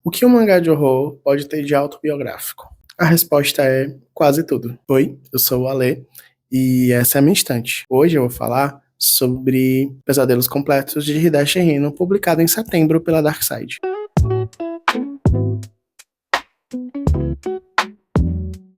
O que um mangá de horror pode ter de autobiográfico? A resposta é quase tudo. Oi, eu sou o Ale e essa é a minha estante. Hoje eu vou falar sobre Pesadelos Completos de Hideshi Hino, publicado em setembro pela Darkside.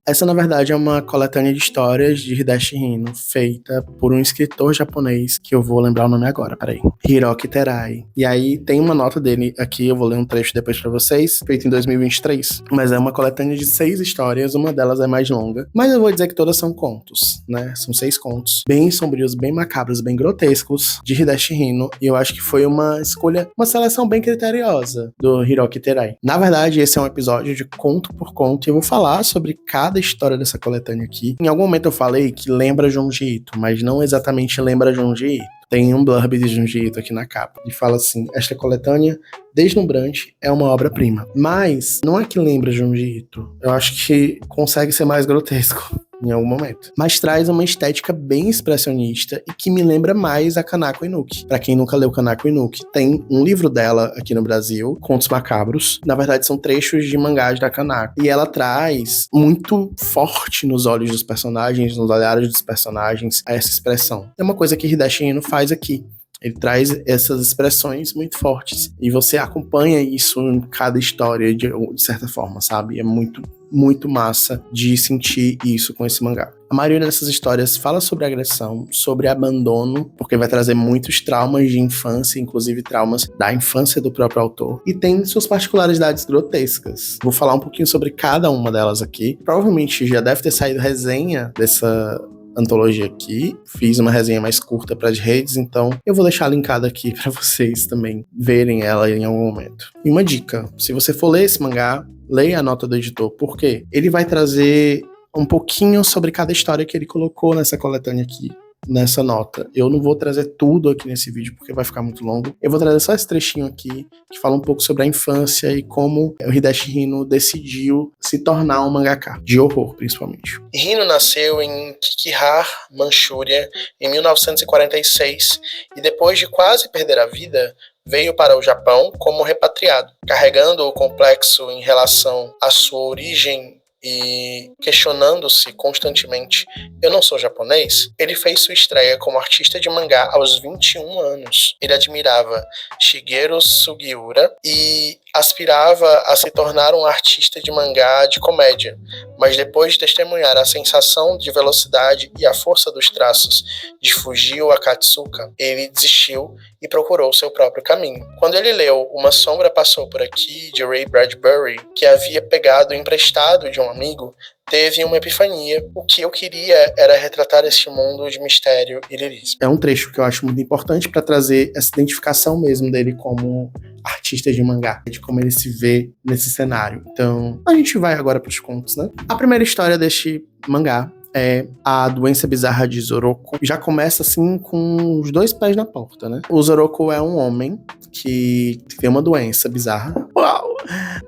Essa, na verdade, é uma coletânea de histórias de Hideshi Hino, feita por um escritor japonês, que eu vou lembrar o nome agora, peraí. Hiroki Terai. E aí tem uma nota dele aqui, eu vou ler um trecho depois pra vocês, feito em 2023. Mas é uma coletânea de 6 histórias, uma delas é mais longa. Mas eu vou dizer que todas são contos, né? São 6 contos, bem sombrios, bem macabros, bem grotescos, de Hideshi Hino. E eu acho que foi uma escolha, uma seleção bem criteriosa do Hiroki Terai. Na verdade, esse é um episódio de conto por conto, e eu vou falar sobre cada história dessa coletânea aqui. Em algum momento eu falei que lembra Junji Ito, mas não exatamente lembra Junji Ito. Tem um blurb de Junji Ito aqui na capa, e fala assim: esta coletânea deslumbrante é uma obra-prima. Mas não é que lembra Junji Ito, eu acho que consegue ser mais grotesco em algum momento. Mas traz uma estética bem expressionista e que me lembra mais a Kanako Inuki. Pra quem nunca leu Kanako Inuki, tem um livro dela aqui no Brasil, Contos Macabros. Na verdade, são trechos de mangás da Kanako. E ela traz muito forte nos olhos dos personagens, nos olhares dos personagens, essa expressão. É uma coisa que Hideshi Hino faz aqui. Ele traz essas expressões muito fortes. E você acompanha isso em cada história de certa forma, sabe? É muito massa de sentir isso com esse mangá. A maioria dessas histórias fala sobre agressão, sobre abandono, porque vai trazer muitos traumas de infância, inclusive traumas da infância do próprio autor. E tem suas particularidades grotescas. Vou falar um pouquinho sobre cada uma delas aqui. Provavelmente já deve ter saído resenha dessa antologia aqui, fiz uma resenha mais curta para as redes, então eu vou deixar linkado aqui para vocês também verem ela em algum momento. E uma dica, se você for ler esse mangá, leia a nota do editor, porque ele vai trazer um pouquinho sobre cada história que ele colocou nessa coletânea aqui, nessa nota. Eu não vou trazer tudo aqui nesse vídeo porque vai ficar muito longo. Eu vou trazer só esse trechinho aqui que fala um pouco sobre a infância e como o Hideshi Hino decidiu se tornar um mangaka, de horror principalmente. Hino nasceu em Kikihara, Manchúria, em 1946 e depois de quase perder a vida, veio para o Japão como repatriado, carregando o complexo em relação à sua origem e questionando-se constantemente: eu não sou japonês? Ele fez sua estreia como artista de mangá aos 21 anos. Ele admirava Shigeru Sugiura e aspirava a se tornar um artista de mangá de comédia, mas depois de testemunhar a sensação de velocidade e a força dos traços de Fujio Akatsuka, ele desistiu e procurou seu próprio caminho. Quando ele leu Uma Sombra Passou Por Aqui, de Ray Bradbury, que havia pegado emprestado de um amigo, teve uma epifania. O que eu queria era retratar este mundo de mistério e lirismo. É um trecho que eu acho muito importante para trazer essa identificação mesmo dele como artista de mangá, de como ele se vê nesse cenário. Então, a gente vai agora para os contos, né? A primeira história deste mangá é A Doença Bizarra de Zoroko. Já começa assim com os 2 pés na porta, né? O Zoroko é um homem que tem uma doença bizarra. Uau!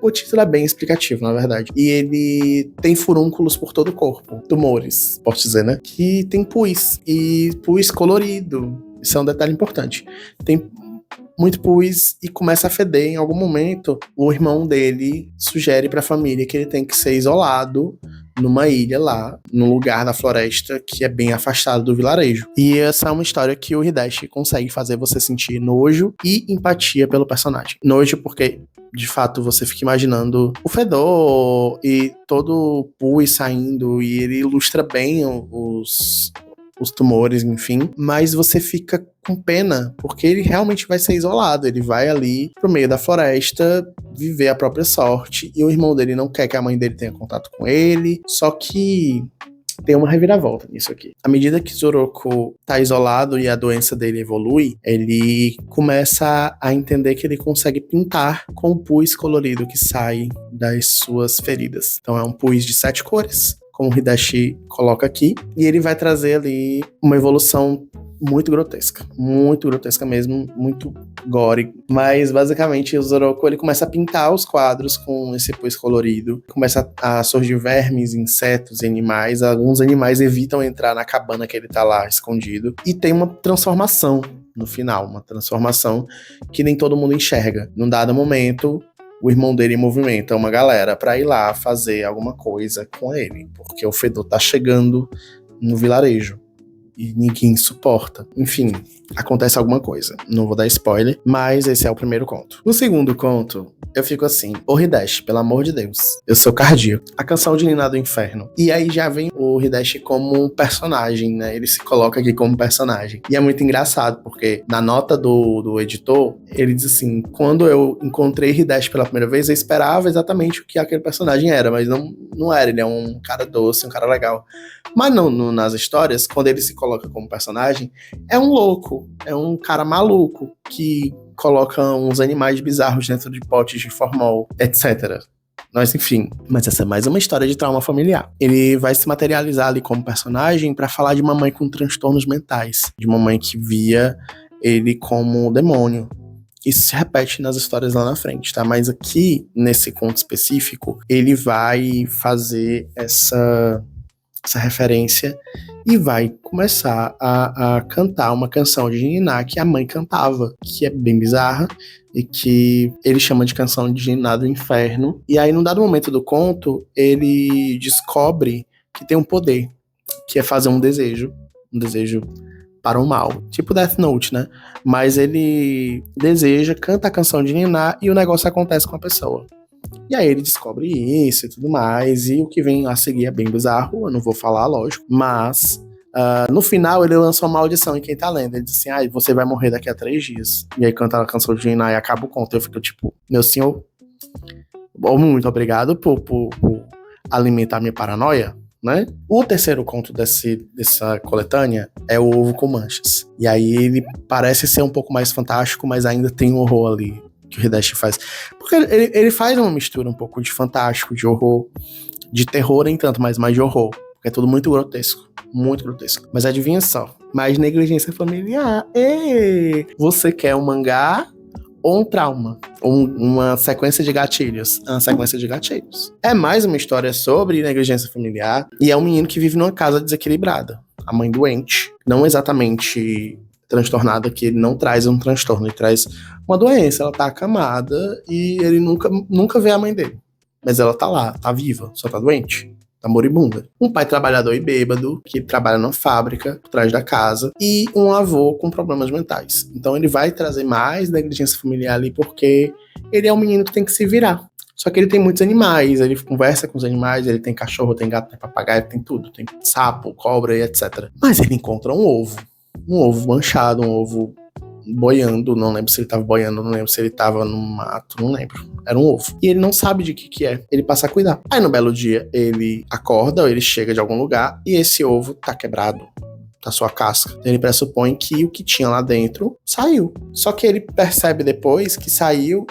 O título é bem explicativo, na verdade. E ele tem furúnculos por todo o corpo. Tumores, posso dizer, né? Que tem pus. E pus colorido. Isso é um detalhe importante. Tem muito pus e começa a feder. Em algum momento, o irmão dele sugere para a família que ele tem que ser isolado numa ilha lá, num lugar da floresta que é bem afastado do vilarejo. E essa é uma história que o Hideshi consegue fazer você sentir nojo e empatia pelo personagem. Nojo porque, de fato, você fica imaginando o fedor e todo o pus saindo, e ele ilustra bem os tumores, enfim, mas você fica com pena, porque ele realmente vai ser isolado, ele vai ali pro meio da floresta viver a própria sorte, e o irmão dele não quer que a mãe dele tenha contato com ele, só que tem uma reviravolta nisso aqui. À medida que Zoroko tá isolado e a doença dele evolui, ele começa a entender que ele consegue pintar com o pus colorido que sai das suas feridas. Então é um pus de 7 cores, como o Hideshi coloca aqui, e ele vai trazer ali uma evolução muito grotesca mesmo, muito gore. Mas basicamente o Zoroko, ele começa a pintar os quadros com esse pus colorido, começa a surgir vermes, insetos e animais. Alguns animais evitam entrar na cabana que ele tá lá escondido, e tem uma transformação no final, uma transformação que nem todo mundo enxerga. Num dado momento, o irmão dele movimenta uma galera pra ir lá fazer alguma coisa com ele, porque o fedor tá chegando no vilarejo e ninguém suporta. Enfim, acontece alguma coisa. Não vou dar spoiler, mas esse é o primeiro conto. No segundo conto, eu fico assim: ô Hideshi, pelo amor de Deus, eu sou cardíaco. A canção de Niná do Inferno. E aí já vem o Hideshi como um personagem, né? Ele se coloca aqui como personagem. E é muito engraçado, porque na nota do editor, ele diz assim: quando eu encontrei Hideshi pela primeira vez, eu esperava exatamente o que aquele personagem era, mas não era. Ele é um cara doce, um cara legal. Mas não, nas histórias, quando ele se coloca como personagem, é um louco, é um cara maluco que coloca uns animais bizarros dentro de potes de formol, etc. Mas enfim, mas essa é mais uma história de trauma familiar. Ele vai se materializar ali como personagem pra falar de uma mãe com transtornos mentais, de uma mãe que via ele como um demônio. Isso se repete nas histórias lá na frente, tá? Mas aqui, nesse conto específico, ele vai fazer essa referência e vai começar a cantar uma canção de Niná que a mãe cantava, que é bem bizarra e que ele chama de canção de Niná do Inferno. E aí, num dado momento do conto, ele descobre que tem um poder, que é fazer um desejo para o mal, tipo Death Note, né? Mas ele deseja, canta a canção de Niná e o negócio acontece com a pessoa. E aí ele descobre isso e tudo mais, e o que vem a seguir é bem bizarro, eu não vou falar, lógico, mas no final ele lança uma maldição em quem tá lendo. Ele diz assim: você vai morrer daqui a 3 dias. E aí canta a canção de Niná e acaba o conto. Eu fico tipo: meu senhor, muito obrigado por alimentar minha paranoia, né? O terceiro conto dessa coletânea é o Ovo com Manchas. E aí ele parece ser um pouco mais fantástico, mas ainda tem um horror ali que o Hideshi faz. Porque ele faz uma mistura um pouco de fantástico, de horror, de terror nem tanto, mas mais de horror. Porque é tudo muito grotesco. Muito grotesco. Mas adivinha só, mais negligência familiar. Ei! Você quer um mangá ou um trauma? Uma sequência de gatilhos? Uma sequência de gatilhos. É mais uma história sobre negligência familiar e é um menino que vive numa casa desequilibrada. A mãe doente. Não exatamente transtornada, que ele não traz um transtorno, ele traz uma doença, ela tá acamada e ele nunca vê a mãe dele. Mas ela tá lá, tá viva, só tá doente, tá moribunda. Um pai trabalhador e bêbado, que trabalha numa fábrica, por trás da casa, e um avô com problemas mentais. Então ele vai trazer mais negligência familiar ali, porque ele é um menino que tem que se virar. Só que ele tem muitos animais, ele conversa com os animais, ele tem cachorro, tem gato, tem papagaio, tem tudo, tem sapo, cobra e etc. Mas ele encontra um ovo manchado, um ovo boiando, não lembro se ele tava boiando, não lembro se ele tava no mato, não lembro. Era um ovo. E ele não sabe de que é, ele passa a cuidar. Aí no belo dia, ele acorda, ou ele chega de algum lugar, e esse ovo tá quebrado, tá sua casca. Então ele pressupõe que o que tinha lá dentro saiu. Só que ele percebe depois que saiu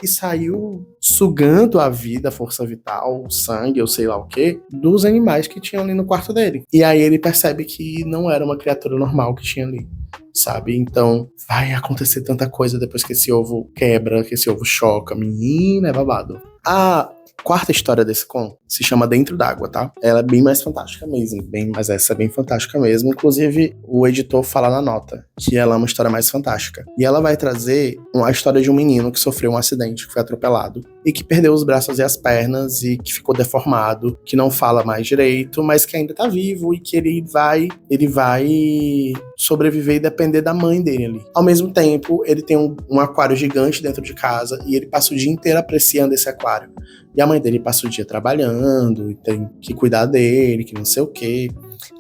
sugando a vida, a força vital, o sangue, ou sei lá o que, dos animais que tinham ali no quarto dele. E aí ele percebe que não era uma criatura normal que tinha ali, sabe? Então vai acontecer tanta coisa depois que esse ovo quebra, que esse ovo choca. Menina, é babado. A quarta história desse conto se chama Dentro d'Água, tá? Ela é bem mais fantástica mesmo, mas essa é bem fantástica mesmo. Inclusive, o editor fala na nota que ela é uma história mais fantástica. E ela vai trazer a história de um menino que sofreu um acidente, que foi atropelado, e que perdeu os braços e as pernas, e que ficou deformado, que não fala mais direito, mas que ainda tá vivo, e que ele vai sobreviver e depender da mãe dele ali. Ao mesmo tempo, ele tem um aquário gigante dentro de casa, e ele passa o dia inteiro apreciando esse aquário. E a mãe dele passa o dia trabalhando, e tem que cuidar dele, que não sei o quê.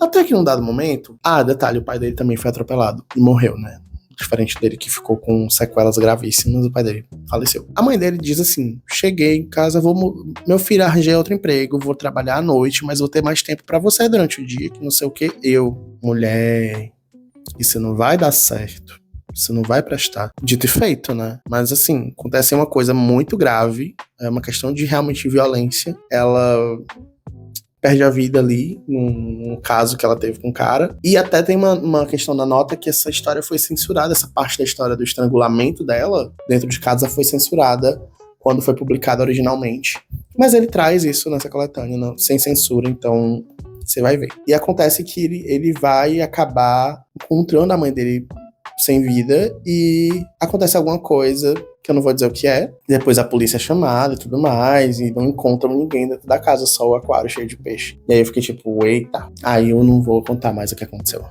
Até que num dado momento... detalhe, o pai dele também foi atropelado e morreu, né? Diferente dele, que ficou com sequelas gravíssimas, o pai dele faleceu. A mãe dele diz assim: cheguei em casa, meu filho, arranjei outro emprego, vou trabalhar à noite, mas vou ter mais tempo pra você durante o dia, que não sei o quê. Mulher, isso não vai dar certo. Isso não vai prestar. Dito e feito, né? Mas assim, acontece uma coisa muito grave, é uma questão de realmente violência. Ela perde a vida ali, num caso que ela teve com o cara. E até tem uma questão da nota que essa história foi censurada, essa parte da história do estrangulamento dela, dentro de casa, foi censurada quando foi publicada originalmente. Mas ele traz isso nessa coletânea, sem censura, então você vai ver. E acontece que ele vai acabar encontrando a mãe dele sem vida, e acontece alguma coisa que eu não vou dizer o que é. Depois a polícia é chamada e tudo mais, e não encontram ninguém dentro da casa, só o aquário cheio de peixe. E aí eu fiquei tipo, eita. Aí eu não vou contar mais o que aconteceu.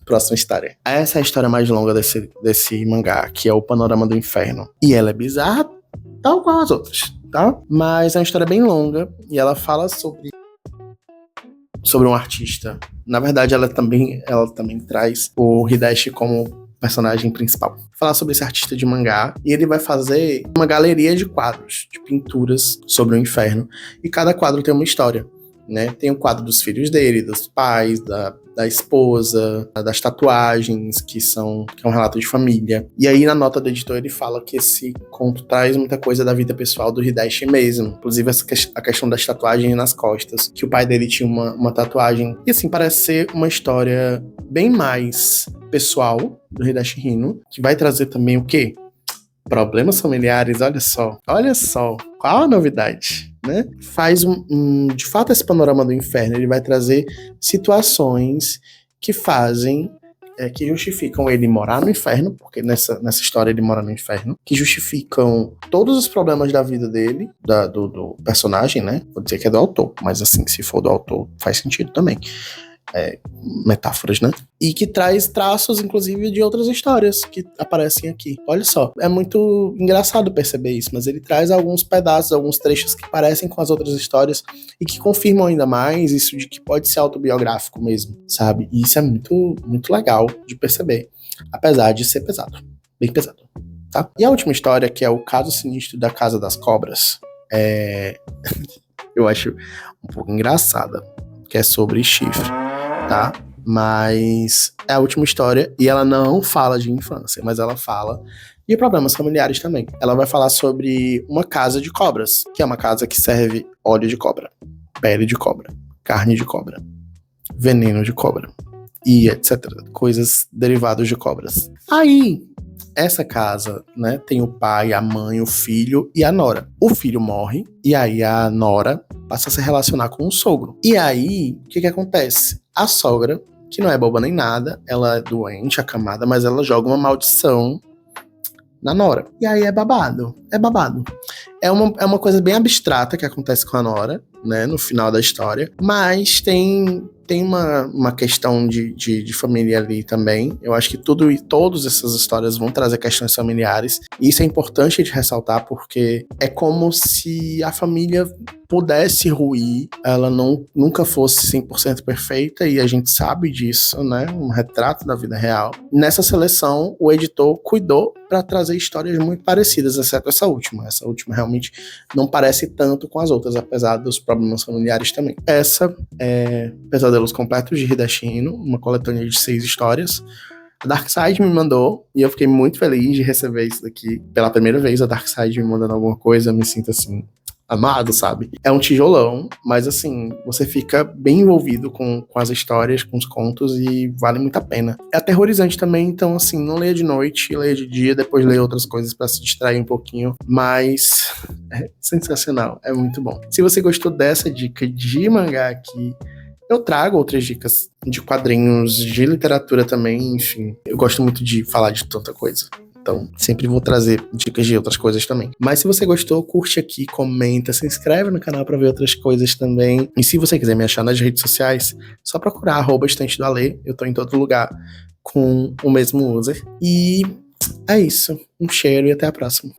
Próxima história. Essa é a história mais longa desse mangá, que é o Panorama do Inferno. E ela é bizarra, tal qual as outras, tá? Mas é uma história bem longa, e ela fala sobre um artista. Na verdade, ela também traz o Hideshi como personagem principal. Falar sobre esse artista de mangá, e ele vai fazer uma galeria de quadros, de pinturas sobre o inferno, e cada quadro tem uma história, né? Tem o quadro dos filhos dele, dos pais, da esposa, das tatuagens, que é um relato de família. E aí, na nota do editor, ele fala que esse conto traz muita coisa da vida pessoal do Hideshi mesmo. Inclusive, a questão das tatuagens nas costas, que o pai dele tinha uma tatuagem. E assim, parece ser uma história bem mais pessoal do Hideshi Hino, que vai trazer também o quê? Problemas familiares, olha só, qual a novidade, né? Faz de fato, esse panorama do inferno, ele vai trazer situações que fazem, que justificam ele morar no inferno, porque nessa história ele mora no inferno, que justificam todos os problemas da vida dele, do personagem, né? Vou dizer que é do autor, mas assim, se for do autor, faz sentido também. Metáforas, né? E que traz traços, inclusive, de outras histórias que aparecem aqui. Olha só, é muito engraçado perceber isso, mas ele traz alguns pedaços, alguns trechos que parecem com as outras histórias e que confirmam ainda mais isso de que pode ser autobiográfico mesmo, sabe? E isso é muito, muito legal de perceber, apesar de ser pesado, bem pesado, tá? E a última história, que é o Caso Sinistro da Casa das Cobras, eu acho um pouco engraçada, que é sobre chifre, tá? Mas é a última história e ela não fala de infância, mas ela fala de problemas familiares também. Ela vai falar sobre uma casa de cobras, que é uma casa que serve óleo de cobra, pele de cobra, carne de cobra, veneno de cobra e etc. Coisas derivadas de cobras. Aí, essa casa, né, tem o pai, a mãe, o filho e a nora. O filho morre e aí a nora passa a se relacionar com o sogro. E aí, o que acontece? A sogra, que não é boba nem nada, ela é doente, acamada, mas ela joga uma maldição na nora. E aí é babado. É uma coisa bem abstrata que acontece com a nora, né, no final da história, mas tem uma questão de família ali também. Eu acho que todas essas histórias vão trazer questões familiares, e isso é importante de ressaltar, porque é como se a família pudesse ruir, ela nunca fosse 100% perfeita, e a gente sabe disso, né, um retrato da vida real. Nessa seleção, o editor cuidou para trazer histórias muito parecidas, exceto essa última. Essa última realmente não parece tanto com as outras, apesar dos problemas familiares também. Essa é Pesadelos Completos, de Hideshi Hino, uma coletânea de 6 histórias. A Darkside me mandou, e eu fiquei muito feliz de receber isso daqui. Pela primeira vez, a Darkside me mandando alguma coisa, eu me sinto assim, amado, sabe? É um tijolão, mas assim, você fica bem envolvido com as histórias, com os contos, e vale muito a pena. É aterrorizante também, então assim, não leia de noite, leia de dia, depois leia outras coisas pra se distrair um pouquinho, mas é sensacional, é muito bom. Se você gostou dessa dica de mangá aqui, eu trago outras dicas de quadrinhos, de literatura também, enfim. Eu gosto muito de falar de tanta coisa. Então, sempre vou trazer dicas de outras coisas também. Mas se você gostou, curte aqui, comenta, se inscreve no canal para ver outras coisas também. E se você quiser me achar nas redes sociais, só procurar @estante do Ale. Eu tô em todo lugar com o mesmo user. E é isso. Um cheiro e até a próxima.